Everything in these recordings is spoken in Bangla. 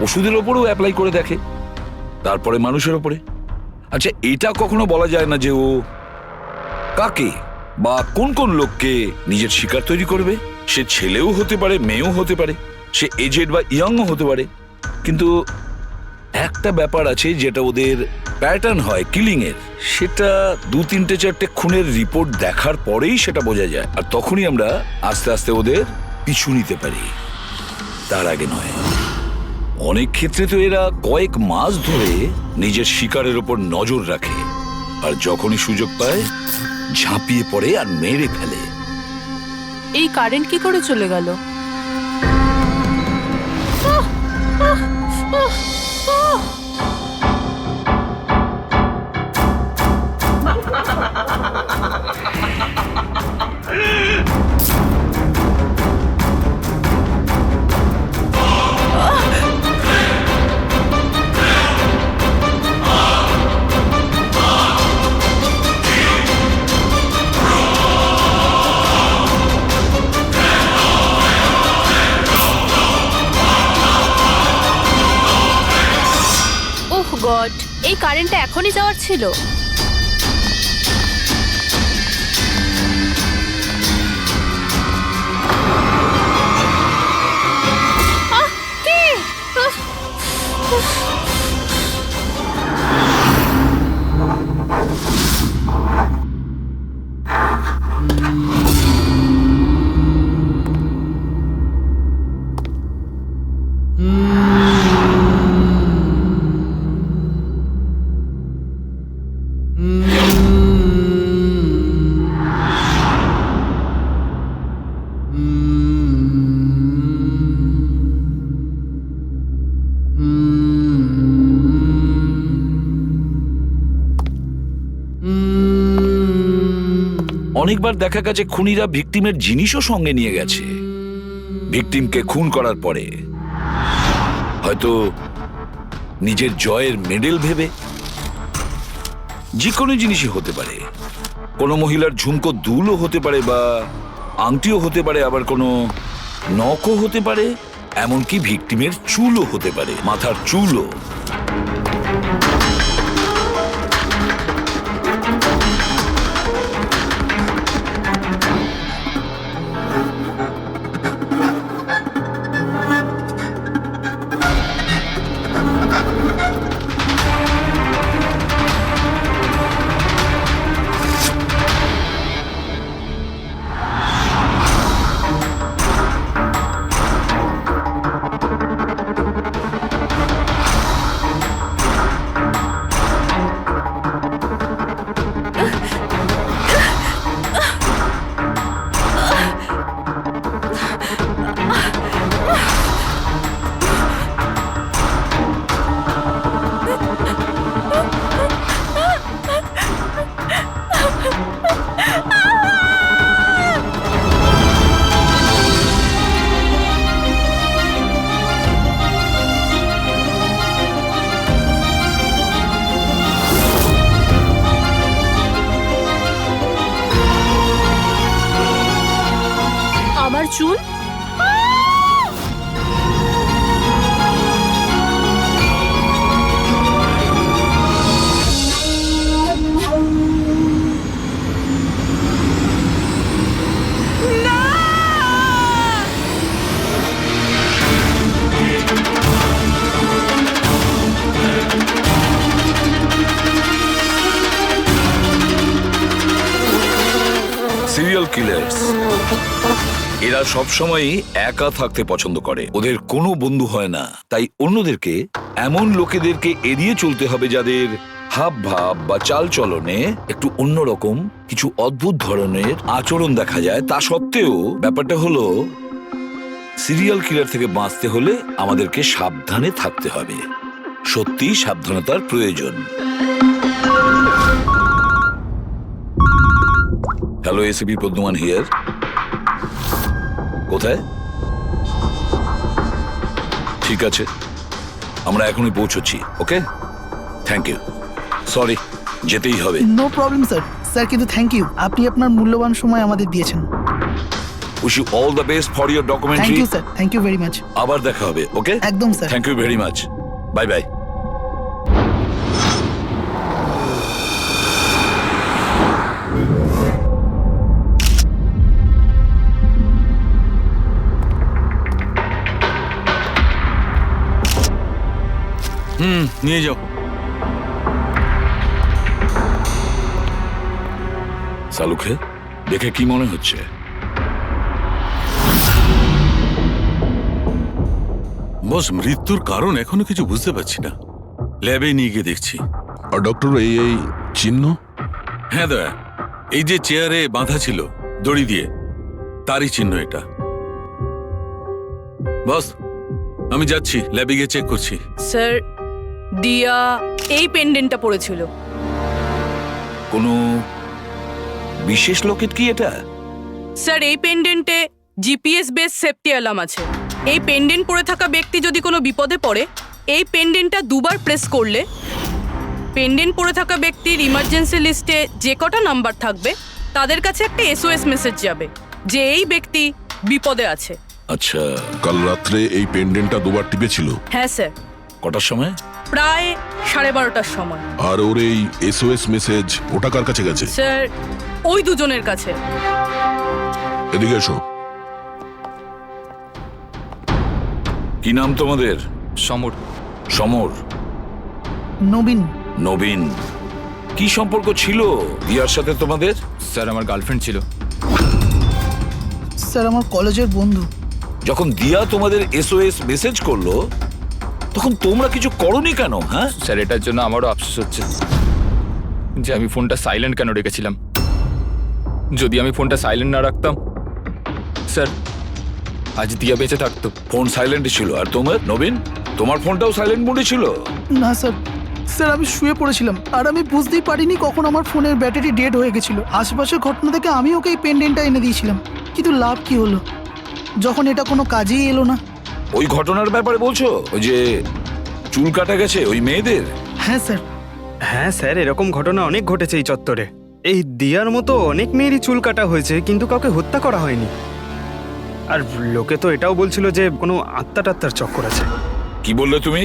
ওষুধের ওপরেও অ্যাপ্লাই করে দেখে, তারপরে মানুষের ওপরে। আচ্ছা, এটা কখনো বলা যায় না যে ও কাকে বা কোন কোন লোককে নিজের শিকার তৈরি করবে। সে ছেলেও হতে পারে, মেয়েও হতে পারে, সে এজেড বা ইয়াংও হতে পারে। কিন্তু একটা ব্যাপার আছে যেটা ওদের প্যাটার্ন হয় কিলিং এর, সেটা 2-3-4টে খুনের রিপোর্ট দেখার পরেই সেটা বোঝা যায়। আর তখনই আমরা আস্তে আস্তে ওদের পিছু নিতে পারি, তার আগে নয়। অনেক ক্ষেত্রে তো এরা কয়েক মাস ধরে নিজের শিকারের ওপর নজর রাখে, আর যখনই সুযোগ পায় ঝাঁপিয়ে পড়ে আর মেরে ফেলে। এই কারেন্ট কি করে চলে গেল? ওহ গড, এই কারেন্টটা এখনই যাওয়ার ছিল। কে? অনেকবার দেখা গেছে খুনিরা ভিকটিমের জিনিসও সঙ্গে নিয়ে গেছে। ভিকটিমকে খুন করার পরে হয়তো নিজের জয়ের মেডেল ভেবে। যে কোনো জিনিসই হতে পারে, কোনো মহিলার ঝুমকো দুলও হতে পারে, বা আংটিও হতে পারে, আবার কোনো নখও হতে পারে, এমনকি ভিকটিমের চুলও হতে পারে, মাথার চুলও। আমার চুল? সিরিয়াল কিলার্স এরা সবসময়ই একা থাকতে পছন্দ করে। ওদের কোনো বন্ধু হয় না, তাই অন্যদেরকে, এমন লোকেদেরকে এড়িয়ে চলতে হবে যাদের হাব ভাব বা চাল চলনে একটু অন্যরকম, কিছু অদ্ভুত ধরনের আচরণ দেখা যায়। তা সত্ত্বেও ব্যাপারটা হলো, সিরিয়াল কিলার থেকে বাঁচতে হলে আমাদেরকে সাবধানে থাকতে হবে। সত্যি সাবধানতার প্রয়োজন। Hello, ACP Padmaman here. কোথায়? ঠিক আছে, আমরা এখনই পৌঁছচ্ছি। Okay, thank you. সরি, যেতেই হবে। No problem sir. স্যার কিন্তু থ্যাংক ইউ, আপনি আপনার মূল্যবান সময় আমাদের দিয়েছেন। Wish you all the best for your thank documentary. You sir, thank you very much. আবার দেখা হবে, ওকে? একদম sir. Thank you very much, bye bye. নিয়ে যাও। সালুকে দেখে কি মনে হচ্ছে? বস, মৃত্যুর কারণ এখনো কিছু বুঝতে পারছি না। ল্যাবে নিয়ে গিয়ে দেখছি। আর ডক্টর এই চিহ্ন? হ্যাঁ দয়া, এই যে চেয়ারে বাঁধা ছিল দড়ি দিয়ে, তারই চিহ্ন এটা। বস, আমি যাচ্ছি, ল্যাবে গিয়ে চেক করছি। স্যার, দিয়া এই পেন্ডেন্টটা পড়েছিল। কোনো বিশেষ লোকের কি এটা? স্যার, এই পেন্ডেন্টে জিপিএস বেস সেফটি অ্যালার্ম আছে। এই পেন্ডেন্ট পরে থাকা ব্যক্তি যদি কোনো বিপদে পড়ে, এই পেন্ডেন্টটা দুবার প্রেস করলে পেন্ডেন্ট পরে থাকা ব্যক্তির ইমার্জেন্সি লিস্টে যে কটা নাম্বার থাকবে তাদের কাছে একটা এসওএস মেসেজ যাবে যে এই ব্যক্তি বিপদে আছে। আচ্ছা, কাল রাত্রে এই পেন্ডেন্টটা দুবার টিপেছিল। হ্যাঁ স্যার, কটার সময়? প্রায় 12:30টার সময়। আর ওর এই এসওএস মেসেজ ওটা কার কাছে গেছে? স্যার, ওই দুজনের কাছে। এদিকে এসো। কি নাম তোমাদের? সমর। সমর। নবীন। নবীন। কি সম্পর্ক ছিল দিয়ার সাথে তোমাদের? স্যার, আমার গার্লফ্রেন্ড ছিল। স্যার, আমার কলেজের বন্ধু। যখন দিয়া তোমাদের এসওএস মেসেজ করলো তখন তোমরা কিছু করনি কেন? হ্যাঁ স্যার, এটার জন্য আমারও আফসোস হচ্ছে যে আমি ফোনটা সাইলেন্ট কেন রেখেছিলাম। যদি আমি ফোনটা সাইলেন্ট না রাখতাম, স্যার, আজ দিয়া বেঁচে থাকতো। ফোন সাইলেন্ট ছিল। আর তোমার নবীন, তোমার ফোনটাও সাইলেন্ট মোডে ছিল? না স্যার, স্যার আমি শুয়ে পড়েছিলাম আর আমি বুঝতেই পারিনি কখন আমার ফোনের ব্যাটারি ডেড হয়ে গেছিল। আশেপাশের ঘটনা থেকে আমি ওকে এই পেন্ডেন্টটা এনে দিয়েছিলাম, কিন্তু লাভ কি হলো যখন এটা কোনো কাজেই এলো না। ওই ঘটনার ব্যাপারে বলছো? ওই যে চুল কাটা গেছে ওই মেয়েদের? হ্যাঁ স্যার। হ্যাঁ স্যার, এরকম ঘটনা অনেক ঘটেছে এই চত্বরে। এই দিয়ার মতো অনেক মেয়েরই চুল কাটা হয়েছে, কিন্তু কাউকে হত্যা করা হয়নি। আর লোকে তো এটাও বলছিল যে কোনো আত্মা টাত্মার চক্কর আছে। কি বললে তুমি?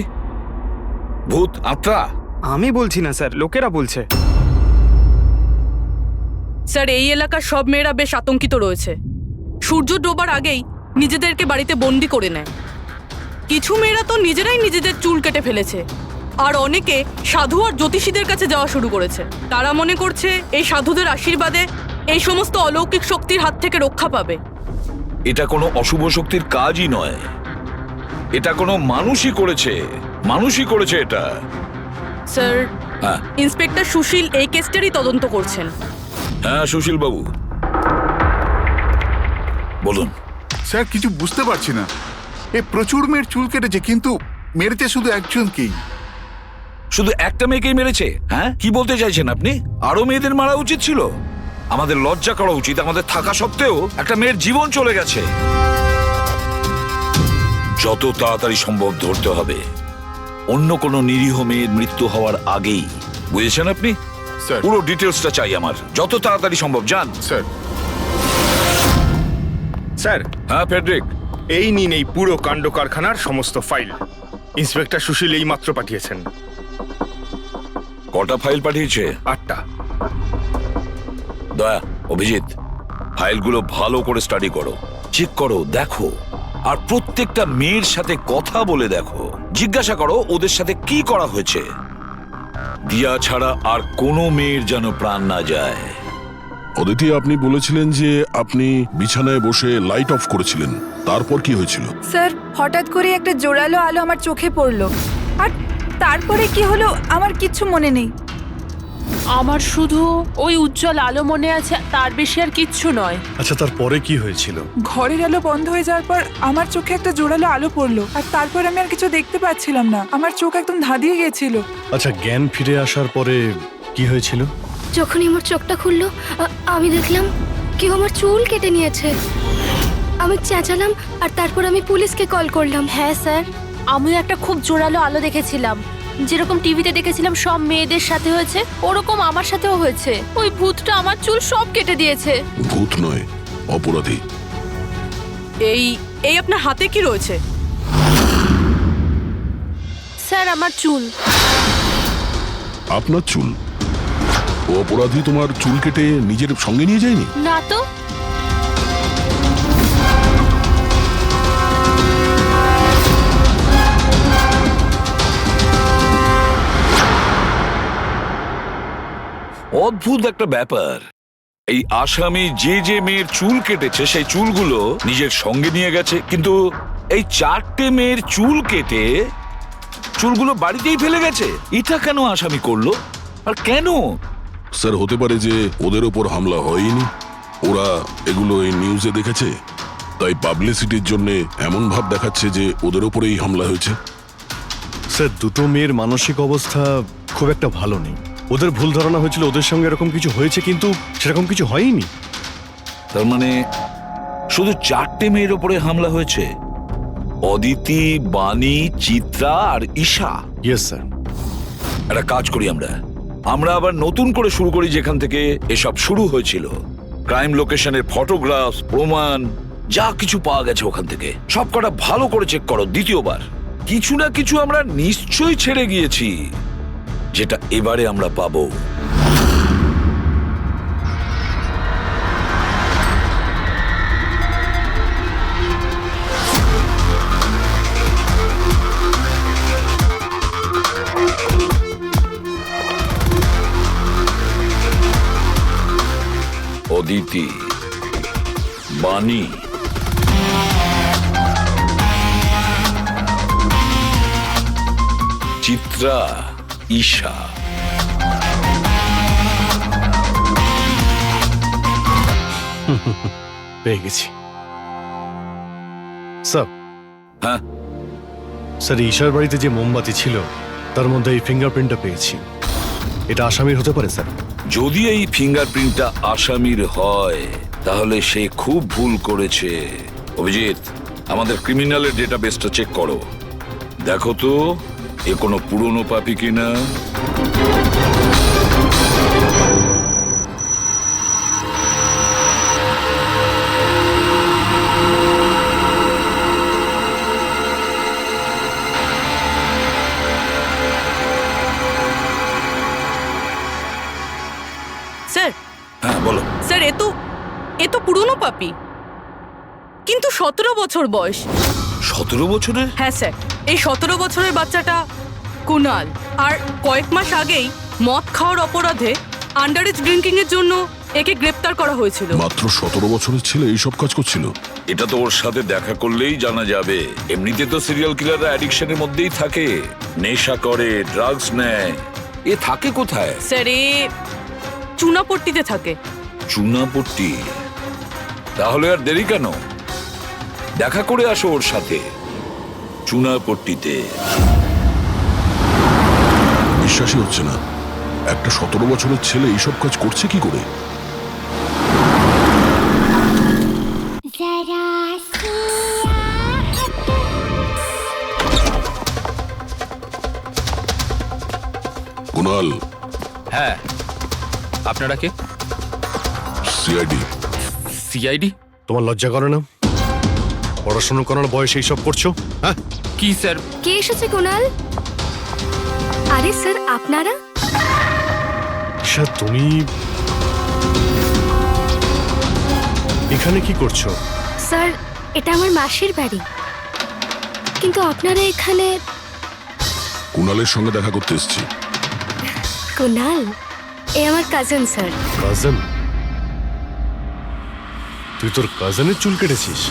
ভূত, আত্মা? আমি বলছি না স্যার, লোকেরা বলছে। স্যার, এই এলাকার সব মেয়েরা বেশ আতঙ্কিত রয়েছে। সূর্য ডোবার আগেই নিজেদেরকে বাড়িতে বন্দি করে নেয়। কিছু মেয়েরা তো নিজেরাই নিজেদের চুল কেটে ফেলেছে, আর অনেকে সাধু আর জ্যোতিষীদের কাছে যাওয়া শুরু করেছে। তারা মনে করছে এই সাধুদের আশীর্বাদে এই সমস্ত অলৌকিক শক্তির হাত থেকে রক্ষা পাবে। এটা কোনো অশুভ শক্তির কাজই নয়, এটা কোনো মানুষই করেছে। মানুষই করেছে এটা। স্যার, হ্যাঁ ইন্সপেক্টর সুশীল এই কেসটারই তদন্ত করছেন। হ্যাঁ, সুশীল বাবু বলুন। স্যার, কিছু বুঝতে পারছি না। এ প্রচুর মেয়ের চুল কেটেছে, কিন্তু মেরেছে শুধু একজনকেই। শুধু একটা মেয়েকেই মেরেছে? হ্যাঁ, কি বলতে চাইছেন আপনি? আরো মেয়েদের মারা উচিত ছিল? আমাদের লজ্জা করা উচিত। আমাদের থাকা সত্ত্বেও একটা মেয়ের জীবন চলে গেছে। যত তাড়াতাড়ি সম্ভব ধরতে হবে অন্য কোনো নিরীহ মেয়ের মৃত্যু হওয়ার আগেই। বুঝেছেন আপনি? স্যার। পুরো ডিটেলসটা চাই আমার, যত তাড়াতাড়ি সম্ভব। যান। স্যার। স্যার, হ্যাঁ ফেডরিক, এই নিন এই পুরো কাণ্ড কারখানার সমস্ত ফাইল। ইন্সপেক্টর সুশীল এই মাত্র পাঠিয়েছেন। কটা ফাইল পাঠিয়েছে? 8টা। দয়া, অভিজিৎ, ফাইলগুলো ভালো করে স্টাডি করো, চেক করো, দেখো। আর প্রত্যেকটা মেয়ের সাথে কথা বলে দেখো, জিজ্ঞাসা করো ওদের সাথে কি করা হয়েছে। দিয়া ছাড়া আর কোনো মেয়ের যেন প্রাণ না যায়। অদিতি, আপনি বলেছিলেন যে আপনি বিছানায় বসে লাইট অফ করেছিলেন, তারপর কি হয়েছিল? স্যার, হঠাৎ করে একটা জোরালো আলো আমার চোখে পড়লো, আর তারপরে কি হলো আমার কিচ্ছু মনে নেই। আমার শুধু ওই উজ্জ্বল আলো মনে আছে, তার বেশি আর কিচ্ছু নয়। আচ্ছা, তারপরে কি হয়েছিল? ঘরের আলো বন্ধ হয়ে যাওয়ার পর আমার চোখে একটা জোরালো আলো পড়লো, আর তারপর আমি আর কিছু দেখতে পাচ্ছিলাম না। আমার চোখ একদম ধাঁধিয়ে গেছিল। আচ্ছা, জ্ঞান ফিরে আসার পরে কি হয়েছিল? যখনই আমার চোখটা খুললো আমি দেখলাম কেউ আমার চুল কেটে নিয়েছে। আমি চেঁচালাম আর তারপর আমি পুলিশকে কল করলাম। হ্যাঁ স্যার, আমিও একটা খুব জোরালো আলো দেখেছিলাম। যেরকম টিভিতে দেখেছিলাম সব মেয়েদের সাথে হয়েছে, ওরকম আমার সাথেও হয়েছে। ওই ভূতটা আমার চুল সব কেটে দিয়েছে। ভূত নয়, অপরাধী। এই এই আপনার হাতে কি রয়েছে? স্যার আমার চুল। আপনার চুল? ও অপরাধী তোমার চুল কেটে নিজের সঙ্গে নিয়ে যায়নি? না তো। অদ্ভুত একটা ব্যাপার, এই আসামি যে যে মেয়ের চুল কেটেছে সেই চুলগুলো নিজের সঙ্গে নিয়ে গেছে, কিন্তু এই 4টে মেয়ের চুল কেটে চুলগুলো বাড়িতেই ফেলে গেছে। এটা কেন আসামি করলো আর কেন? স্যার, হতে পারে যে ওদের ওপর হামলা হয়নি, ওরা এগুলো এই নিউজে দেখেছে, তাই পাবলিসিটির জন্য এমন ভাব দেখাচ্ছে যে ওদের ওপরেই হামলা হয়েছে। স্যার, দুটো মেয়ের মানসিক অবস্থা খুব একটা ভালো নেই। ওদের ভুল ধারণা হয়েছিল ওদের সঙ্গে এরকম কিছু হয়েছে, কিন্তু সেরকম কিছু হয়নি। তার মানে শুধু 4টে মেয়ের ওপরে হামলা হয়েছে? অদিতি, বাণী, চিত্রা আর ঈশা। Yes sir. একটা কাজ করি, আমরা আবার নতুন করে শুরু করি যেখান থেকে এসব শুরু হয়েছিল। ক্রাইম লোকেশনের ফটোগ্রাফ, প্রমাণ, যা কিছু পাওয়া গেছে ওখান থেকে সব কটা ভালো করে চেক করো দ্বিতীয়বার। কিছু না কিছু আমরা নিশ্চয়ই ছেড়ে গিয়েছি, যেটা এবারে আমরা পাবো। অদিতি, বাণী, চিত্রা, ঈশা। পেয়ে গেছি স্যার। হ্যাঁ স্যার, ঈশার বাড়িতে যে মোমবাতি ছিল তার মধ্যে এই ফিঙ্গারপ্রিন্টটা পেয়েছি। এটা আসামির হতে পারে স্যার। যদি এই ফিঙ্গারপ্রিন্টটা আসামির হয় তাহলে সে খুব ভুল করেছে। অভিজিৎ, আমাদের ক্রিমিনালের ডেটাবেসটা চেক করো, দেখো তো এ কোনো পুরনো পাপি কিনা। স্যার, হ্যাঁ বলো। স্যার, এ তো পুরনো পাপি, কিন্তু 17 বছর বয়স। 17 বছরের? হ্যাঁ স্যার, এই 17 বছরের বাচ্চাটা কুনাল। আর কয়েক মাস আগেই মদ খাওয়ার অপরাধে আন্ডারেজ ড্রিঙ্কিং এর জন্য একে গ্রেপ্তার করা হয়েছিল। মাত্র 17 বছরের ছেলে এইসব কাজ করছিল? এটা তো ওর সাথে দেখা করলেই জানা যাবে। এমনিতে তো সিরিয়াল কিলাররা অ্যাডিকশনের মধ্যেই থাকে, নেশা করে, ড্রাগস নেয়। এ থাকে কোথায়? স্যার, এ চুনাপট্টিতে থাকে। চুনাপট্টি? তাহলে আর দেরি কেন, দেখা করে আসো ওর সাথে চুনাপট্টিতে। বিশ্বাসই হচ্ছে না, একটা 17 বছরের ছেলে এইসব কাজ করছে কি করে? কুনাল। হ্যাঁ, আপনারা কে? সিআইডি। সিআইডি? তোমার লজ্জা করে না? পড়াশোনা করার বয়সে এইসব করছো? হ্যাঁ কি স্যার? কে এসেছে কুনাল? আরে স্যার, আপনারা? স্যার, তুমি এখানে কি করছো? স্যার, এটা আমার মাসির বাড়ি, কিন্তু আপনারা এখানে? কুনালের সঙ্গে দেখা করতে এসেছি। কুনাল এ আমার কাজিন স্যার। কাজিন? তুই তোর কাজিনের চুল কেটেছিস?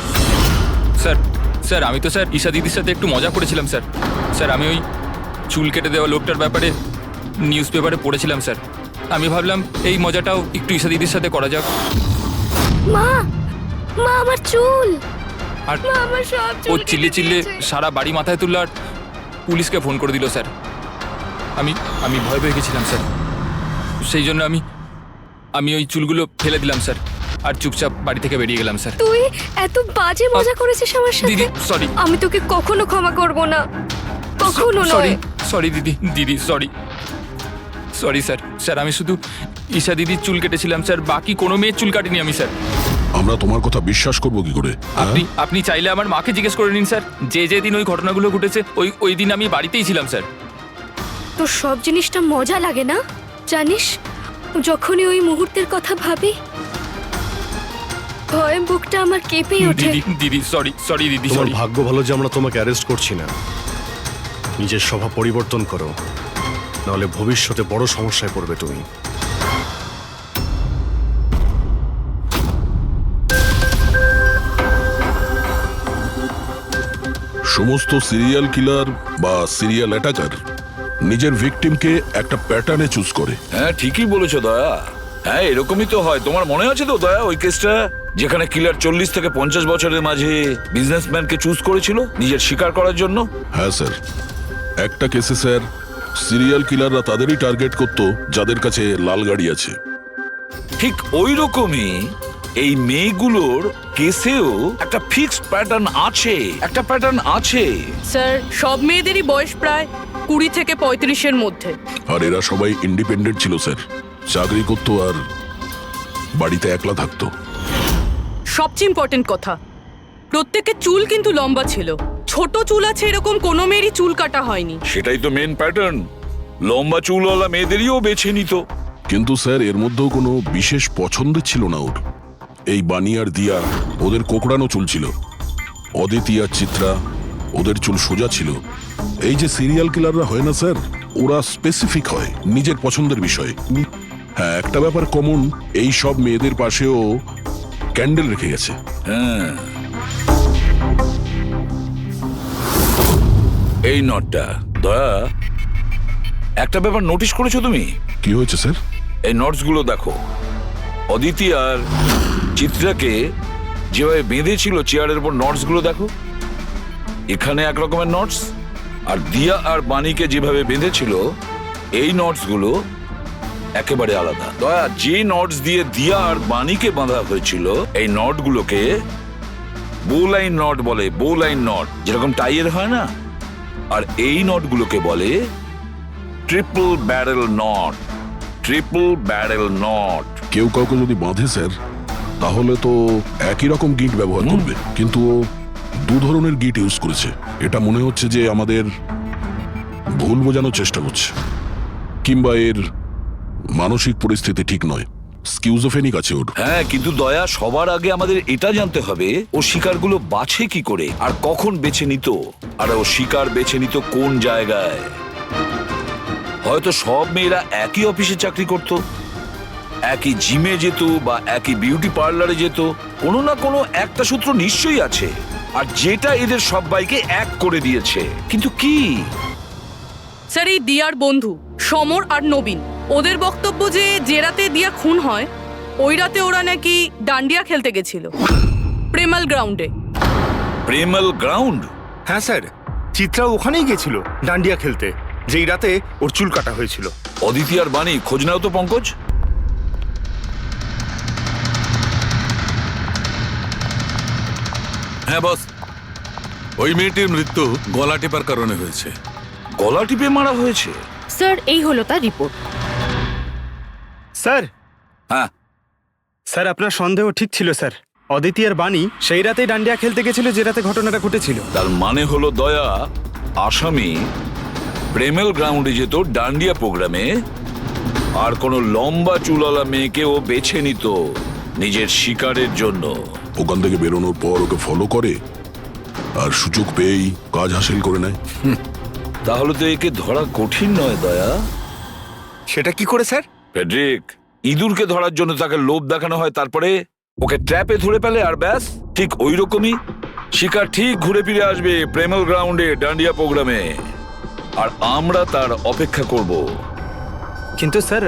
স্যার, স্যার আমি তো স্যার ঈশা দিদির সাথে একটু মজা করেছিলাম স্যার। স্যার, আমি ওই চুল কেটে দেওয়া লোকটার ব্যাপারে নিউজ পেপারে পড়েছিলাম স্যার। আমি ভাবলাম এই মজাটাও একটু ঈশা দিদির সাথে করা যাক। মা, মা আমার চুল! আর মা আমার সব চুল ও কেটে চিল্লে চিল্লে দিয়েছে। সারা বাড়ি মাথায় তুললো আর পুলিশকে ফোন করে দিল স্যার। আমি ভয় পেয়ে গেছিলাম স্যার, সেই জন্য আমি ওই চুলগুলো ফেলে দিলাম স্যার, আর চুপচাপ বাড়ি থেকে বেরিয়ে গেলাম স্যার। তুই এত বাজে মজা করেছিস আমার সাথে? দিদি সরি। আমি তোকে কখনো ক্ষমা করব না, কখনো সরি নয়। সরি দিদি সরি স্যার। স্যার, আমি শুধু ঈশা দিদির চুল কেটেছিলাম স্যার, বাকি কোনো মেয়ের চুল কাটিনি আমি স্যার। আমরা তোমার কথা বিশ্বাস করবো কি করে? আপনি আপনি চাইলে আমার মাকে জিজ্ঞেস করে নিন স্যার, যে দিন ওই ঘটনাগুলো ঘটেছে ওই দিন আমি বাড়িতেই ছিলাম স্যার। তোর সব জিনিসটা মজা লাগে না জানিস? যখনই ওই মুহূর্তের কথা ভাবি ভয়ে বুকটা আমার কেঁপে ওঠে। দিদি সরি দিদি, তোমার সরি। ভাগ্য ভালো যে আমরা তোমাকে অ্যারেস্ট করছি না। নিজের স্বভাব পরিবর্তন করো, নাহলে ভবিষ্যতে বড় সমস্যায় পড়বে তুমি। সমস্ত সিরিয়াল কিলার বা সিরিয়াল অ্যাটাকার নিজের ভিকটিমকে একটা প্যাটার্নে চুজ করে। হ্যাঁ, ঠিকই বলেছো দয়া। হ্যাঁ, এরকমই তো হয়। তোমার মনে আছে তো দয়া ওই কেসটা, যেখানে কিলার 40 থেকে 50 বছরের মাঝে বিজনেসম্যানকে চুজ করেছিল নিজের শিকার করার জন্য? হ্যাঁ স্যার, একটা কেসে স্যার সিরিয়াল কিলাররা তাদেরই টার্গেট করত যাদের কাছে লাল গাড়ি আছে। ঠিক ওই রকমই এই মেয়েগুলোর কেসেও একটা ফিক্সড প্যাটার্ন আছে। স্যার, সব মেয়েদেরই বয়স প্রায় 20 থেকে 35-এর মধ্যে। আর এরা সবাই ইন্ডিপেন্ডেন্ট ছিল স্যার, চাকরি করতো আর বাড়িতে একলা থাকতো। সবচেয়ে ইম্পর্টেন্ট কথা, প্রত্যেকের চুল কিন্তু লম্বা ছিল। ছোট চুল আছে এরকম কোনো মেয়েরই চুল কাটা হয়নি। সেটাই তো মেন প্যাটার্ন, লম্বা চুলওয়ালা মেয়েদেরইও বেছে নিত। কিন্তু স্যার এর মধ্যেও কোনো বিশেষ পছন্দের ছিল না ওর। এই বানি আর দিয়া ওদের কোকড়ানো চুল ছিল, অদিতি আর চিত্রা ওদের চুল সোজা ছিল। এই যে সিরিয়াল কিলাররা হয় না স্যার, ওরা স্পেসিফিক হয় নিজের পছন্দের বিষয়ে। হ্যাঁ, একটা ব্যাপার কমন, এই সব মেয়েদের পাশেও ক্যান্ডেল রেখে গেছে। হ্যাঁ, এই নটটা দয়া, একটা ব্যাপার নোটিস করেছো তুমি? কি হয়েছে স্যার? এই নোটস গুলো দেখো। অদিতি আর চিত্রাকে যেভাবে বেঁধেছিল চেয়ারের উপর, নোটস গুলো দেখো। এখানে এক রকমের নোটস, আর দিয়া আর বাণীকে যেভাবে বেঁধেছিল এই নোটস গুলো একেবারে আলাদা। দয়া, যে নোটস দিয়ে দিয়া আর বাণীকে বাঁধা হয়েছিল এই নট গুলোকে বোলাইন নট বলে। বোলাইন নট যেরকম টাইয়ের হয় না, আর এই নট গুলোকে বলে triple barrel not. Triple barrel not. কেউ কাউকে যদি বাঁধে স্যার, তাহলে তো একই রকম গিট ব্যবহার করবে, কিন্তু ও দু ধরনের গিট ইউজ করেছে। এটা মনে হচ্ছে যে আমাদের ভুল বোঝানোর চেষ্টা করছে, কিংবা এর মানসিক পরিস্থিতি ঠিক নয়, স্কিউজোফেনিক আছে ওর। হ্যাঁ, কিন্তু দয়া, সবার আগে আমাদের এটা জানতে হবে ও শিকারগুলো বাছে কি করে আর কখন বেছে নিত, আর ও শিকার বেছে নিত কোন জায়গায়। হয়তো সব মেয়েরা একই অফিসে চাকরি করত, একই জিমে যেত বা একই বিউটি পার্লারে যেত। কোনো না কোনো একটা সূত্র নিশ্চয়ই আছে, আর যেটা এদের সবাইকে এক করে দিয়েছে। কিন্তু কি? স্যার, এই দিয়ার বন্ধু সমর আর নবীন, ওদের বক্তব্য যে রাতে দিয়া খুন হয় ওই রাতে ওরা নাকি ডান্ডিয়া খেলতে গেছিল প্রেমাল গ্রাউন্ডে। প্রেমাল গ্রাউন্ড? হ্যাঁ স্যার, চিত্রা ওখানেই গেছিল ডান্ডিয়া খেলতে, যেই রাতে ওর চুল কাটা হয়েছিল। অদিতি আর বাণী, খোঁজ নাও তো পঙ্কজ। হ্যাঁ বস, ওই মেয়েটির মৃত্যু গলা টিপার কারণে হয়েছে। গলা টিপে মারা হয়েছে? স্যার, এই হলো তার রিপোর্ট। স্যার, হ্যাঁ স্যার আপনার সন্দেহ ঠিক ছিল স্যার। অদিতি আর বাণী সেই রাতেই ডান্ডিয়া খেলতে গেছিল যে রাতে ঘটনাটা ঘটেছিল। তার মানে হলো দয়া, আসামি প্রেমেল গ্রাউন্ডে যেত ডান্ডিয়া প্রোগ্রামে, আর কোনো লম্বা চুলওয়ালা মেয়েকে ও বেছে নিত নিজের শিকারের জন্য। ওখান থেকে বেরোনোর পর ওকে ফলো করে আর সুযোগ পেয়েই কাজ হাসিল করে নেয়। তাহলে তো একে ধরা কঠিন নয় দয়া। সেটা কি করে স্যার? ফেডরিক, ইঁদুরকে ধরার জন্য তাকে লোভ দেখানো হয়, তারপরে ওকে ট্র্যাপে ধরে ফেলে, আর ব্যাস। ঠিক ওই রকমই শিকার ঠিক ঘুরে ফিরে আসবে প্রেমেল গ্রাউন্ডে ডান্ডিয়া প্রোগ্রামে, আর আমরা তার অপেক্ষা করব। কিন্তু স্যার,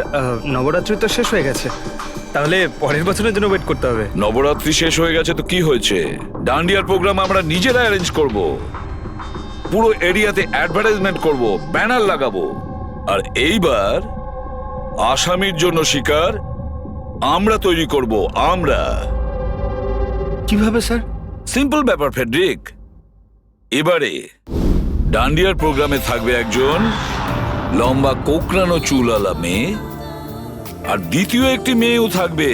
নবরাত্রি তো শেষ হয়ে গেছে, তাহলে পরের বছরের জন্য ওয়েট করতে হবে। নবরাত্রি শেষ হয়ে গেছে তো কি হয়েছে? ডান্ডিয়ার প্রোগ্রাম আমরা নিজেরা অ্যারেঞ্জ করব, পুরো এরিয়াতে অ্যাডভার্টাইজমেন্ট করব, ব্যানার লাগাবো। আর এইবার আসামির জন্য শিকার আমরা তৈরি করব। আমরা। কিভাবে স্যার? সিম্পল ব্যাপার ফেডরিক। এবারে ডান্ডিয়ার প্রোগ্রামে থাকবে একজন লম্বা কোকড়ানো চুলওয়ালা মেয়ে, আর দ্বিতীয় একটি মেয়েও থাকবে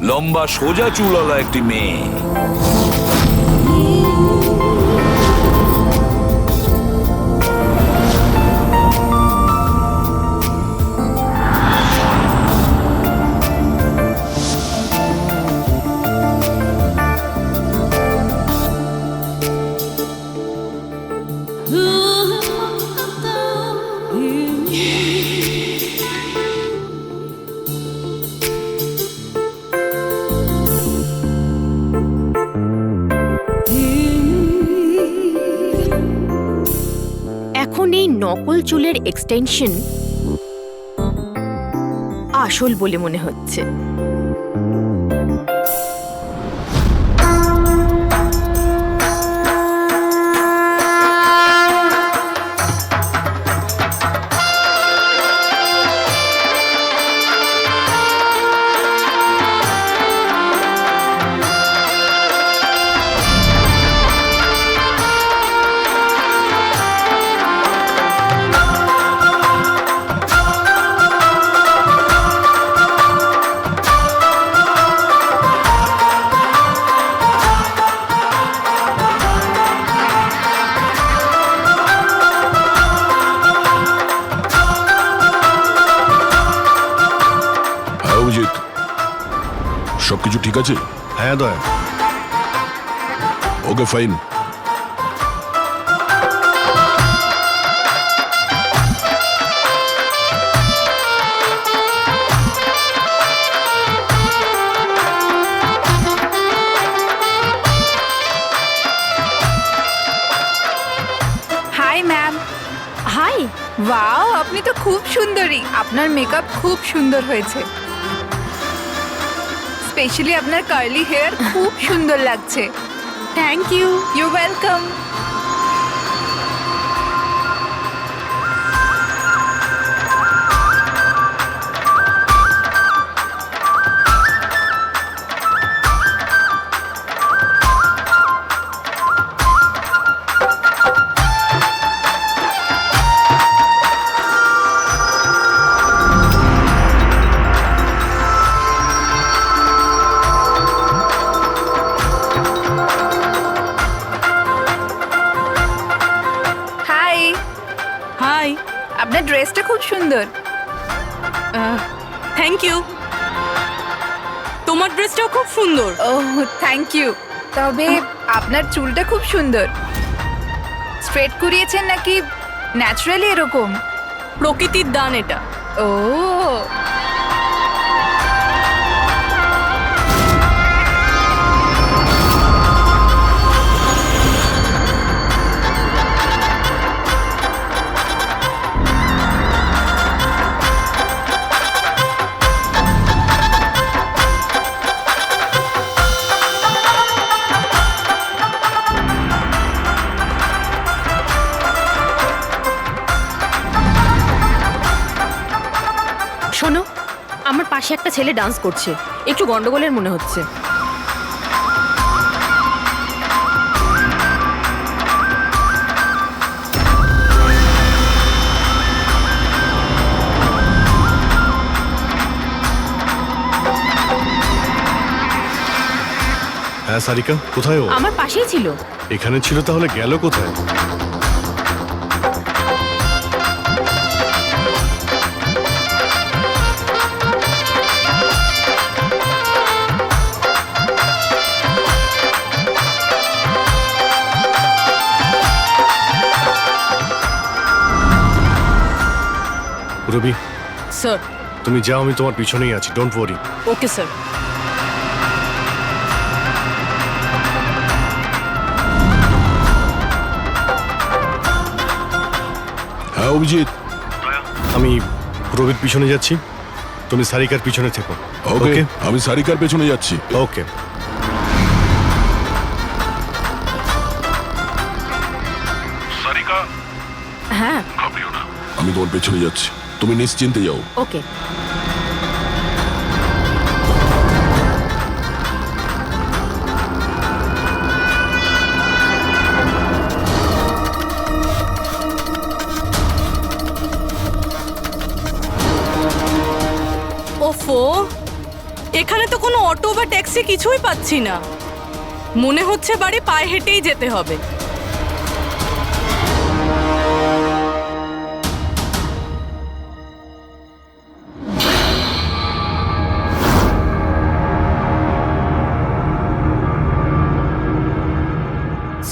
লম্বা সোজা চুলওয়ালা একটি মেয়ে। এখন এই নকল চুলের এক্সটেনশন আসল বলে মনে হচ্ছে। অভিজিৎ, সবকিছু ঠিক আছে? হ্যাঁ Daya. Okay, fine. Hi ma'am. Hi. Wow, আপনি তো খুব সুন্দরী। আপনার মেকআপ খুব সুন্দর হয়েছে। স্পেশালি আপনার কার্লি হেয়ার খুব সুন্দর লাগছে। Thank you. You welcome. Hi. Hi. আপনার ড্রেসটা খুব সুন্দর। Thank you. তোমার ড্রেসটাও খুব সুন্দর। Oh, thank you. তবে আপনার চুলটা খুব সুন্দর। স্ট্রেট করিয়েছেন নাকি ন্যাচারালি এরকম? প্রকৃতির দান এটা। ও, শোনো, আমার পাশে একটা ছেলে ডান্স করছে, একটু গন্ডগোলের মনে হচ্ছে। হ্যাঁ সারিকা, কোথায় ও? আমার পাশেই ছিল। এখানে ছিল, তাহলে গেল কোথায়? রবি, স্যার। তুমি যাও, আমি তোমার পিছনেই আছি, ডোন্ট ওয়ারি। Okay sir. হ্যাঁ অভিজিৎ, আমি রবির পিছনে যাচ্ছি, তুমি সারিকার পিছনে থেকো। ওকে, আমি সারিকার পেছনে যাচ্ছি। ওকে। সারিকা, হ্যাঁ, ঘাবড়িও না, আমি তোমার পেছনে যাচ্ছি, তুমি নিশ্চিন্তে যাও। ওকে। ওফো, এখানে তো কোনো অটো বা ট্যাক্সি কিছুই পাচ্ছি না। মনে হচ্ছে বাড়ি পায়ে হেঁটেই যেতে হবে।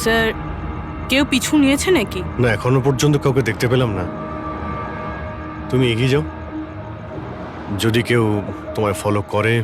স্যার, কেউ পিছু নিয়েছে নাকি? না, এখনো পর্যন্ত কাউকে দেখতে পেলাম না। তুমি এগিয়ে যাও, যদি কেউ তোমায় ফলো করে।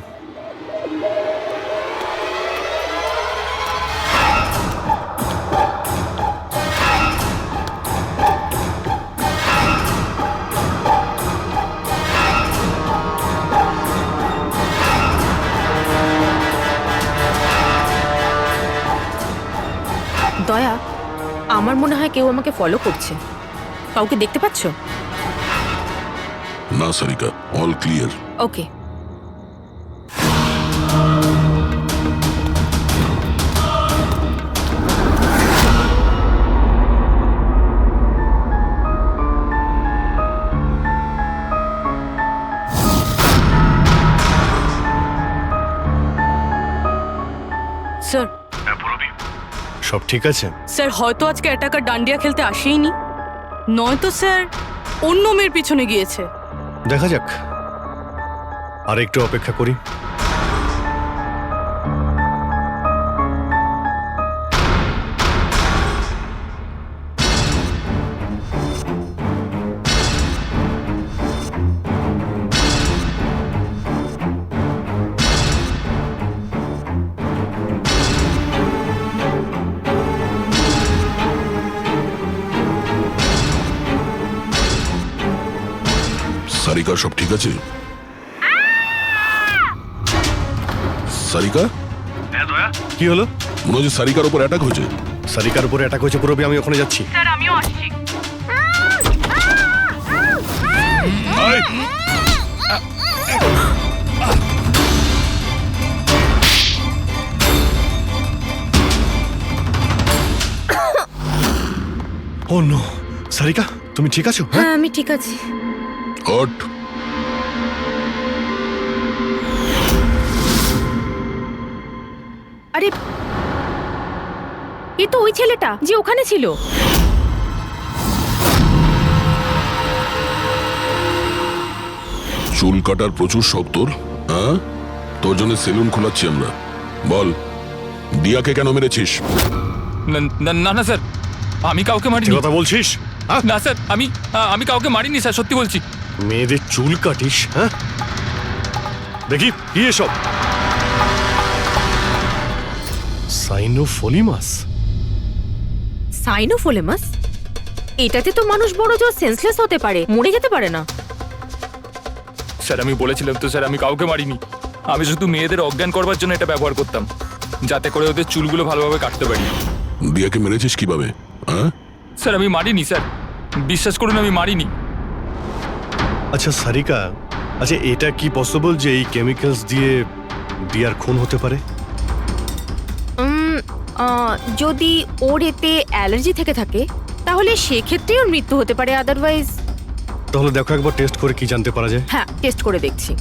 দয়া, আমার মনে হয় কেউ আমাকে ফলো করছে। কাউকে দেখতে পাচ্ছ? না সারিকা, অল ক্লিয়ার। ওকে। স্যার, সব ঠিক আছে? স্যার হয়তো আজকে অ্যাটাকার ডান্ডিয়া খেলতে আসেইনি, নয়তো স্যার অন্য মেয়ের পিছনে গিয়েছে। দেখা যাক, আর একটু অপেক্ষা করি। সারিকা, সব ঠিক আছে? সারিকা, কি হলো? মনে হচ্ছে সারিকার উপর অ্যাটাক হয়েছে। সারিকার উপরে অ্যাটাক হয়েছে পুরবি, আমি ওখানে যাচ্ছি। স্যার, আমিও আসছি। আয়! ও নো, সারিকা তুমি ঠিক আছো? হ্যাঁ, আমি ঠিক আছি। হট! আরে, এ তো ওই ছেলেটা যে ওখানে ছিল। চুল কাটার প্রচুর শখ তোর, হ্যাঁ? তোর জন্য সেলুন খোলাচ্ছি আমরা। বল, দিয়াকে কেন মেরেছিস? না না না স্যার, আমি কাউকে মারিনি। কথা বলছিস? না স্যার, আমি কাউকে মারিনি স্যার, সত্যি বলছি। মেয়েদের চুল কাটিস? হ্যাঁ, দেখি কি এসব। সাইনোফোলিমাস? সাইনোফোলেমাস? এটাতে তো মানুষ বড় জোর সেন্সলেস হতে পারে, মরে যেতে পারে না। স্যার, আমি বলেছিলাম তো স্যার, আমি কাউকে মারিনি। আমি শুধু মেয়েদের অজ্ঞান করবার জন্য এটা ব্যবহার করতাম, যাতে করে ওদের চুলগুলো ভালোভাবে কাটতে পারি। দিয়াকে মেরেছিস কিভাবে? হ্যাঁ স্যার, আমি মারিনি স্যার, বিশ্বাস করুন, আমি মারিনি। আচ্ছা সারিকা, আচ্ছা এটা কি পসিবল যে এই কেমিক্যালস দিয়ে দিয়ার খুন হতে পারে? যদি ওর এতে অ্যালার্জি থেকে থাকে তাহলে সেক্ষেত্রে ওর মৃত্যু হতে পারে, আদারওয়াইজ। তাহলে দেখো একবার টেস্ট করে কি জানতে পারা যায়। হ্যাঁ, টেস্ট করে দেখছি।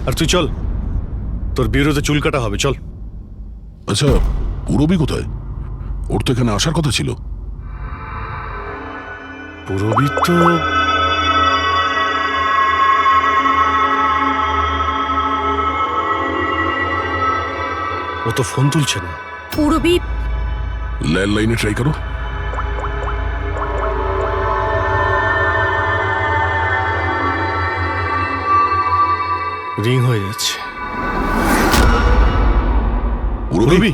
আর তুই চল, তোর বিরুদ্ধে চুল কাটা হবে, চল। আচ্ছা, পুরবি কোথায়? ওর তো এখানে আসার কথা ছিল। পুরবি তো ও তো ফোন তুলছে না। পুরবি ল্যান্ডলাইনে ট্রাই করো। রিং হয়ে যাচ্ছে। পুরবি,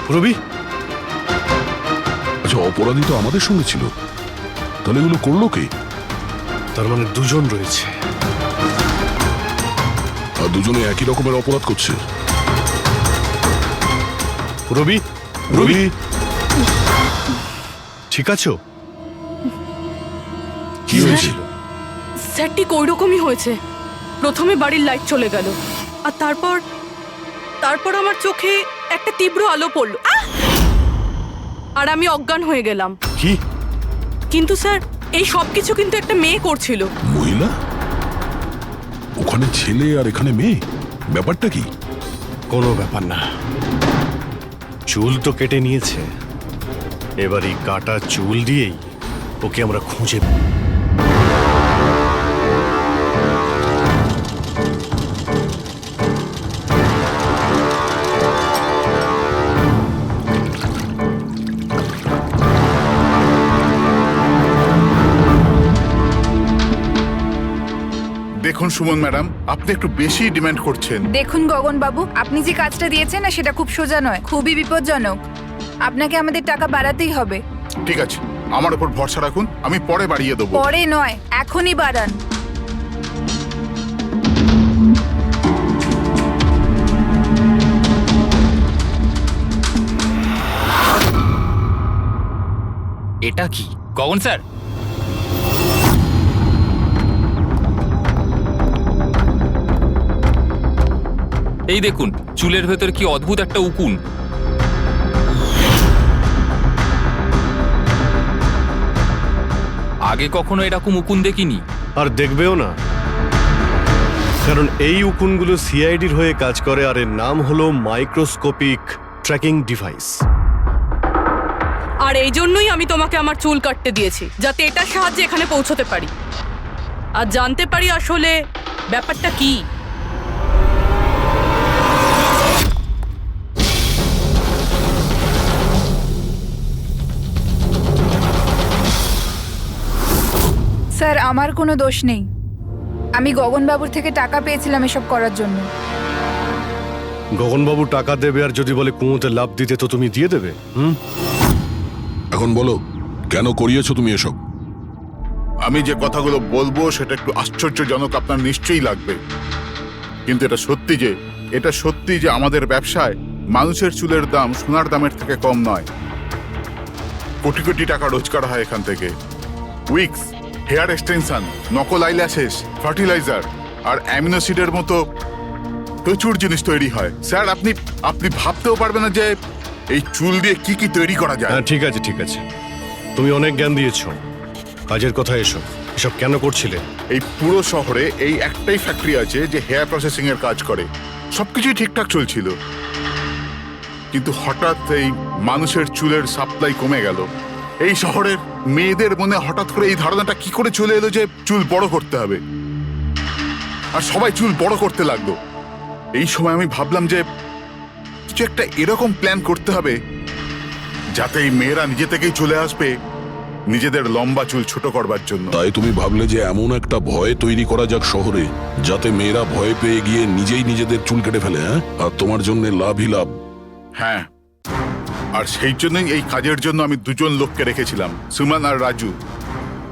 পুরবি, আচ্ছা অপরাধী তো আমাদের সঙ্গে ছিল, তাহলে এগুলো করলো কে? তার মানে দুজন রয়েছে, আর দুজনে একই রকমের অপরাধ করছে। পুরবি, রবি, ঠিক আছো? কি হয়েছিল? স্যার, ঠিক ওই রকমই হয়েছে। প্রথমে বাড়ির লাইট চলে গেল, আর তারপর আমার চোখে একটা তীব্র আলো পড়লো, আর আমি অজ্ঞান হয়ে গেলাম। কি? কিন্তু স্যার, এই সব কিছু কিন্তু একটা মেয়ে করছিল। মহিলা? ওখানে ছেলে আর এখানে মেয়ে, ব্যাপারটা কি? কোনো ব্যাপার না, চুল তো কেটে নিয়েছে, এবার এই কাটা চুল দিয়েই ওকে আমরা খুঁজে পাব। দেখুন সুমন ম্যাডাম, আপনি একটু বেশি ডিমান্ড করছেন। দেখুন গগন বাবু, আপনি যে কাজটা দিয়েছেন না সেটা খুব সোজা নয়, খুবই বিপজ্জনক। আপনাকে আমাদের টাকা বাড়াতেই হবে। ঠিক আছে, আমার উপর ভরসা রাখুন, আমি পরে বাড়িয়ে দেবো। পরে নয়, এখনই বাড়ান। এটা কি গগন স্যার? এই দেখুন, চুলের ভেতর কি অদ্ভুত একটা উকুন। আগে কখনো এরকম উকুন দেখিনি। আর দেখবেও না, কারণ এই উকুনগুলো সিআইডির হয়ে কাজ করে, আর এর নাম হলো মাইক্রোস্কোপিক ট্র্যাকিং ডিভাইস। আর এই জন্যই আমি তোমাকে আমার চুল কাটতে দিয়েছি, যাতে এটার সাহায্যে এখানে পৌঁছতে পারি আর জানতে পারি আসলে ব্যাপারটা কি। স্যার, আমার কোনো দোষ নেই। আমি গগন বাবুর থেকে টাকা পেয়েছিলাম এসব করার জন্য। গগনবাবু টাকা দেবে, আর যদি বলে কুঁয়োতে লাভ দিতে তো তুমি দিয়ে দেবে? এখন বলো, কেন করিয়েছো তুমি এসব? আমি যে কথাগুলো বলবো সেটা একটু আশ্চর্যজনক আপনার নিশ্চয়ই লাগবে, কিন্তু এটা সত্যি যে আমাদের ব্যবসায় মানুষের চুলের দাম সোনার দামের থেকে কম নয়। কোটি কোটি টাকা রোজগার হয় এখান থেকে। উইক্স, হেয়ার এক্সটেনশন, নকল আইল্যাশেস, ফার্টিলাইজার আর অ্যামিনোসিডের মতো প্রচুর জিনিস তৈরি হয়। স্যার, আপনি ভাবতেও পারবেন না যে এই চুল দিয়ে কি কি তৈরি করা যায়। হ্যাঁ, ঠিক আছে ঠিক আছে, তুমি অনেক জ্ঞান দিয়েছো, কাজের কথা এসো। এসব কেন করছিলে? এই পুরো শহরে এই একটাই ফ্যাক্টরি আছে যে হেয়ার প্রসেসিং এর কাজ করে। সবকিছুই ঠিকঠাক চলছিল, কিন্তু হঠাৎ এই মানুষের চুলের সাপ্লাই কমে গেল। এই শহরের মেয়েদের মনে হঠাৎ করে এই ধারণাটা কি করে চলে এলো যে চুল বড় করতে হবে, আর সবাই চুল বড় করতে লাগলো। এই সময় আমি ভাবলাম যে কিছু একটা এরকম প্ল্যান করতে হবে যাতে এই মেয়েরা নিজে থেকেই চলে আসবে নিজেদের লম্বা চুল ছোট করবার জন্য। তাই তুমি ভাবলে যে এমন একটা ভয় তৈরি করা যাক শহরে, যাতে মেয়েরা ভয় পেয়ে গিয়ে নিজেই নিজেদের চুল কেটে ফেলে, হ্যাঁ? আর তোমার জন্য লাভই লাভ। হ্যাঁ, আর সেই জন্যই এই কাজের জন্য আমি দুজন লোককে রেখেছিলাম, সুমন আর রাজু।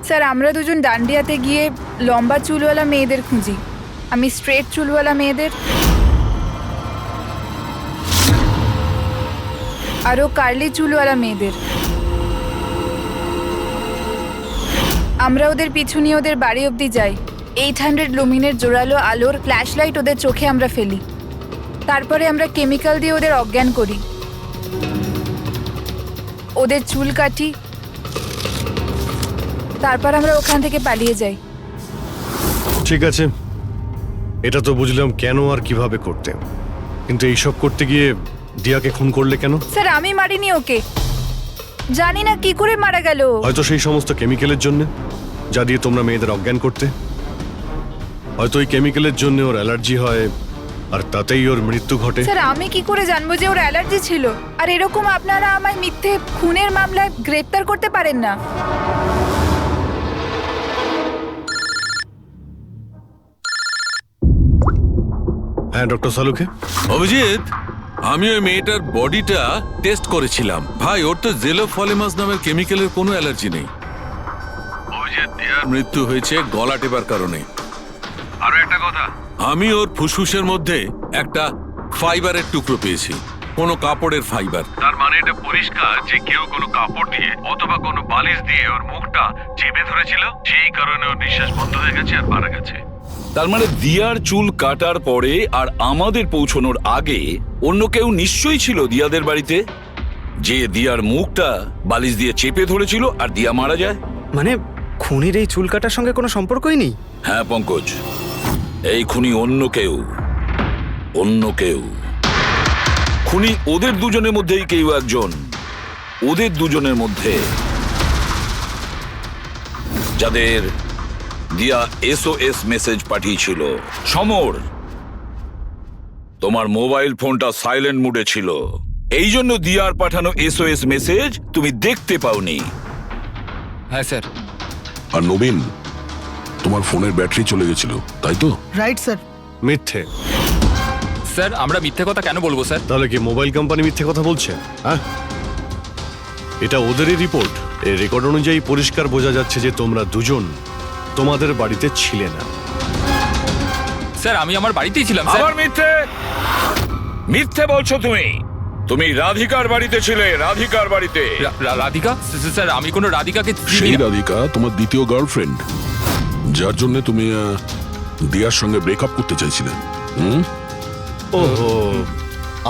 স্যার, আমরা দুজন ডান্ডিয়াতে গিয়ে লম্বা চুলওয়ালা মেয়েদের খুঁজি। আমি স্ট্রেট চুলওয়ালা মেয়েদের, আরও কার্লি চুলওয়ালা মেয়েদের। আমরা ওদের পিছু নিয়ে ওদের বাড়ি অবধি যাই। 800 লুমিনের জোরালো আলোর ফ্ল্যাশ লাইট ওদের চোখে আমরা ফেলি। তারপরে আমরা কেমিক্যাল দিয়ে ওদের অজ্ঞান করি, ওদের চুল কাটি, তারপর আমরা ওখান থেকে পালিয়ে যাই। ঠিক আছে, এটা তো বুঝলাম কেন আর কিভাবে করতে, কিন্তু এইসব করতে গিয়ে দিয়াকে খুন করলে কেন? স্যার, আমি মারিনি ওকে, জানি না কি করে মারা গেল। হয়তো সেই সমস্ত কেমিক্যালের জন্য যা দিয়ে তোমরা মেয়েদের অজ্ঞান করতে। হয়তো ওই কেমিক্যালের জন্য ওর অ্যালার্জি হয়, আর তাতেই ওর মৃত্যু ঘটে। স্যার, আমি কি করে জানবো যে ওর অ্যালার্জি ছিল? আর এরকম আপনারা আমায় মিথ্যে খুনের মামলায় গ্রেপ্তার করতে পারেন না। হ্যাঁ, ডক্টর সালুকে। অভিজিৎ, আমি ওই মেয়েটার বডিটা টেস্ট করেছিলাম। ভাই, ওর তো জেলোফলিমাস নামের কেমিক্যালের কোনো অ্যালার্জি নেই। অভিজিৎ, দিয়ার মৃত্যু হয়েছে গলা টেপার কারণে। আরো একটা কথা, আমি ওর ফুসফুসের মধ্যে একটা ফাইবারের টুকরো পেয়েছি, কোনো কাপড়ের ফাইবার। তার মানে এটা পরিষ্কার যে কেউ কোনো কাপড় দিয়ে অথবা কোনো বালিশ দিয়ে ওর মুখটা চেপে ধরেছিল, সেই কারণে ওর নিঃশ্বাস বন্ধ হয়ে গেছে আর মারা গেছে। তার মানে দিয়ার চুল কাটার পরে আর আমাদের পৌঁছানোর আগে অন্য কেউ নিশ্চয়ই ছিল দিয়াদের বাড়িতে, যে দিয়ার মুখটা বালিশ দিয়ে চেপে ধরেছিল আর দিয়া মারা যায়। মানে খুনির এই চুল কাটার সঙ্গে কোনো সম্পর্কই নেই? হ্যাঁ পঙ্কজ, এই খুনি অন্য কেউ। খুনি ওদের দুজনের মধ্যেই কেউ একজন। ওদের দুজনের মধ্যে যাদের দিয়া SOS মেসেজ পাঠিয়েছিল। সমর, তোমার মোবাইল ফোনটা সাইলেন্ট মুডে ছিল, এই জন্য দিয়ার পাঠানো SOS মেসেজ তুমি দেখতে পাওনি। হ্যাঁ স্যার। আর নবীন, তোমার ফোনের ব্যাটারি চলে গেছিল, তাই তো? Right sir. মিথ্যে। স্যার আমরা মিথ্যে কথা কেন বলবো স্যার? তাহলে কি মোবাইল কোম্পানি মিথ্যে কথা বলছে? হ্যাঁ, এটা ওদেরই রিপোর্ট। এই রেকর্ড অনুযায়ী পরিষ্কার বোঝা যাচ্ছে যে তোমরা দুজন তোমাদের বাড়িতে ছিলে না। স্যার আমি আমার বাড়িতেই ছিলাম স্যার। আবার মিথ্যে বলছো তুমি। তুমি রাধিকার বাড়িতে ছিলে, রাধিকার বাড়িতে। রাধিকা? স্যার আমি কোনো রাধিকাকে চিনি সেই না। রাধিকা তোমার দ্বিতীয় গার্লফ্রেন্ড, যার জন্য তুমি দিয়ার সঙ্গে ব্রেকআপ করতে চাইছিলে। ওহো,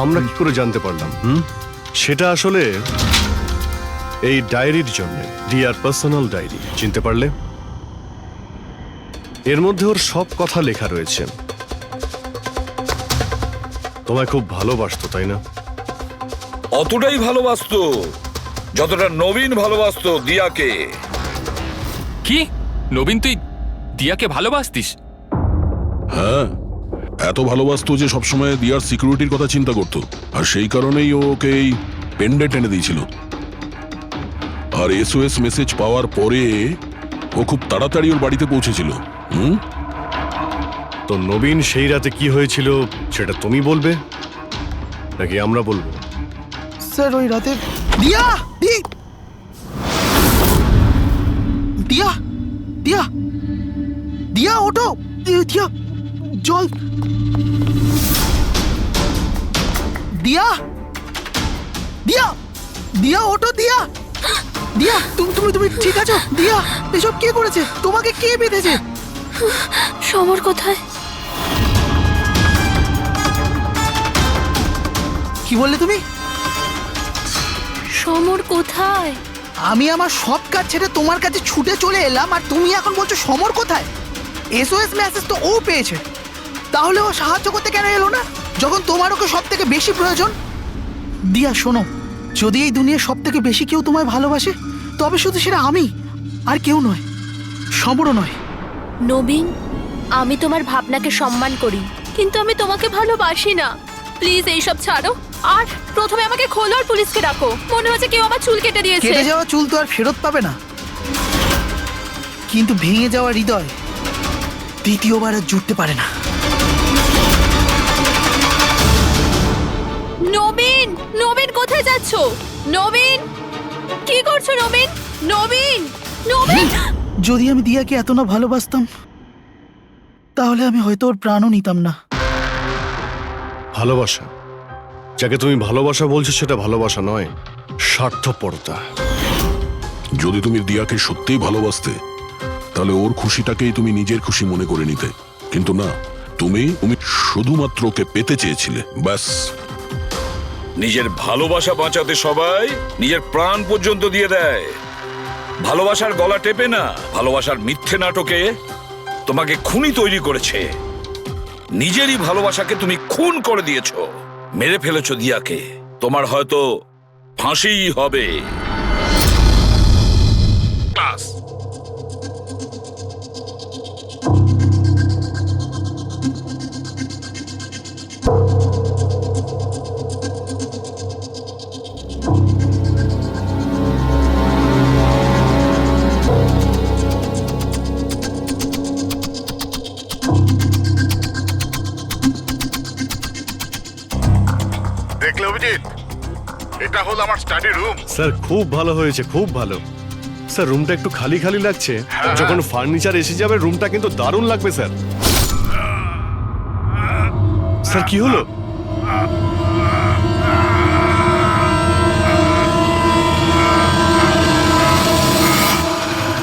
আমরা কি করে জানতে পারলাম? সেটা আসলে এই ডায়েরির জন্য, দিয়ার পার্সোনাল ডায়েরি। চিনতে পারলে? এর মধ্যে ওর সব কথা লেখা রয়েছে। তোমায় খুব ভালোবাসতো, তাই না? অতটাই ভালোবাসতো যতটা নবীন ভালোবাসতো দিয়াকে। কি? নবীন তুই দিয়াকে ভালোবাসতিস? হ্যাঁ, এত ভালোবাসতো যে সবসময় দিয়ার সিকিউরিটির কথা চিন্তা করতো, আর সেই কারণেই ও ওকে এই পেন্ডেন্ট এনে দিয়েছিল। আর SOS মেসেজ পাওয়ার পরে ও খুব তাড়াতাড়ি ওর বাড়িতে পৌঁছেছিল। তো নবীন সেই রাতে কি হয়েছিল সেটা তুমি বলবে নাকি আমরা বলবো? স্যার ওই রাতে দিয়া দিয়া দিয়া দিয়া ওঠো। দিয়া জল। দিয়া দিয়া দিয়া ওঠো। দিয়া দিয়া তুমি ঠিক আছো? দিয়া এসব কে করেছে? তোমাকে কে বেঁধেছে? সমর কোথায়? কি বললে তুমি? সমর কোথায়? আমি আমার সব কাজ ছেড়ে তোমার কাছে ছুটে চলে এলাম, আর তুমি এখন বলছো সমর কোথায়? SOS মেসেজ তো ও পেয়েছে, তাহলে ও সাহায্য করতে কেন এলো না যখন তোমার ওকে সব থেকে বেশি প্রয়োজন? দিয়া শোনো, যদি এই দুনিয়ার সব থেকে বেশি কেউ তোমায় ভালোবাসে, তবে শুধু সেটা আমি, আর কেউ নয়, সমরও নয়। নবীন, আমি তোমার ভাবনাকে সম্মান করি, কিন্তু আমি তোমাকে ভালোবাসি না। প্লিজ এইসব ছাড়ো, আর প্রথমে আমাকে খোলো আর পুলিশকে ডাকো। মনে হচ্ছে কেউ আমার চুল কেটে দিয়েছে। কেটে যাওয়া চুল তো আর ফেরত পাবে না, কিন্তু ভেঙে যাওয়া হৃদয় দ্বিতীয়বার আর জুড়তে পারে না। নবীন, নবীন কোথায় যাচ্ছ? নবীন, কি করছো নবীন? নবীন, নবীন! যদি আমি দিয়াকে এত না ভালোবাসতাম, তাহলে আমি হয়তো ওর প্রাণও নিতাম না। ভালোবাসা, যাকে তুমি ভালোবাসা বলছো সেটা ভালোবাসা নয়, স্বার্থপরতা। যদি তুমি দিয়াকে সত্যিই ভালোবাসতে, তাহলে ওর খুশিটাকেই তুমি নিজের খুশি মনে করে নিতে, কিন্তু না, তুমি শুধুমাত্র ওকে পেতে চেয়েছিলে, ব্যাস। নিজের ভালোবাসা বাঁচাতে সবাই নিজের প্রাণ পর্যন্ত দিয়ে দেয়। ভালোবাসার গলা টেপে না, ভালোবাসার মিথ্যে নাটকে তোমাকে খুনি তৈরি করেছে। নিজেরই ভালোবাসাকে তুমি খুন করে দিয়েছো, মেরে ফেলেছো দিয়াকে। তোমার হয়তো ফাঁসিই হবে। দেখলে অভিজিৎ, এটা হলো আমার স্টাডি রুম। স্যার খুব ভালো হয়েছে, খুব ভালো। স্যার রুমটা একটু খালি খালি লাগছে, যখন ফার্নিচার এসে যাবে রুমটা কিন্তু দারুণ লাগবে স্যার। স্যার কি হলো?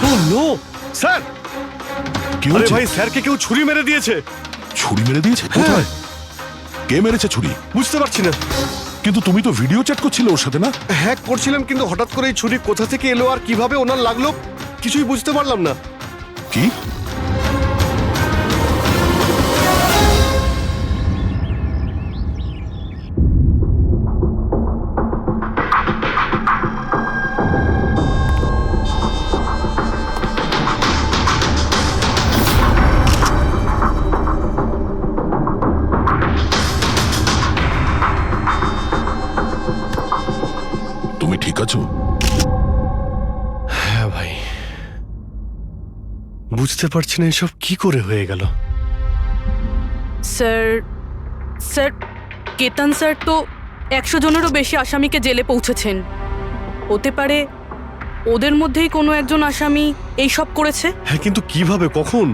ও নো স্যার, কি আরে হয়েছে? ভাই স্যারকে কেউ ছুরি মেরে দিয়েছে। ছুরি মেরে দিয়েছে? কোথায়? কে মেরেছে ছুরি? বুঝতে পারছি না। কিন্তু তুমি তো ভিডিও চ্যাট করছিলে ওর সাথে, না? হ্যাঁ করছিলাম, কিন্তু হঠাৎ করে এই ছুরি কোথা থেকে এলো আর কিভাবে ওনার লাগলো কিছুই বুঝতে পারলাম না। কি? তুমি ঠিক আছো? হ্যাঁ ভাই, বুঝতে পারছি না এসব কি করে হয়ে গেল। স্যার স্যার কেতন স্যার তো 100 জনেরও বেশি আসামিকে জেলে পৌঁছেছেন। হতে পারে ওদের মধ্যেই কোনো একজন আসামি এই সব করেছে। হ্যাঁ, কিন্তু কিভাবে, কখন?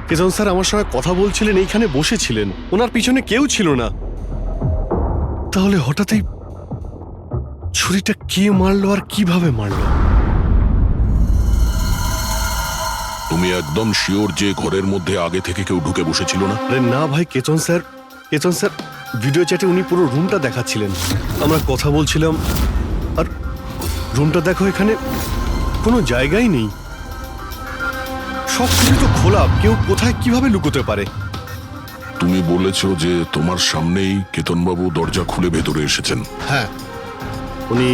কেতন স্যার আমার সঙ্গে কথা বলছিলেন, এইখানে বসেছিলেন, ওনার পিছনে কেউ ছিল না। তাহলে হঠাৎই ছুরিটা কে মারলো আর কিভাবে মারলো? তুমি একদম শিওর যে ঘরের মধ্যে আগে থেকে কেউ ঢুকে বসেছিল না? আরে না ভাই, কেতন স্যার ভিডিও চ্যাটে উনি পুরো রুমটা দেখাচ্ছিলেন, আমরা কথা বলছিলাম, আর রুমটা দেখো, এখানে কোনো জায়গাই নেই, সব কিছু তো খোলা, কেউ কোথায় কিভাবে লুকোতে পারে? তুমি বলেছো যে তোমার সামনেই কেতনবাবু দরজা খুলে ভেতরে এসেছেন। হ্যাঁ, উনি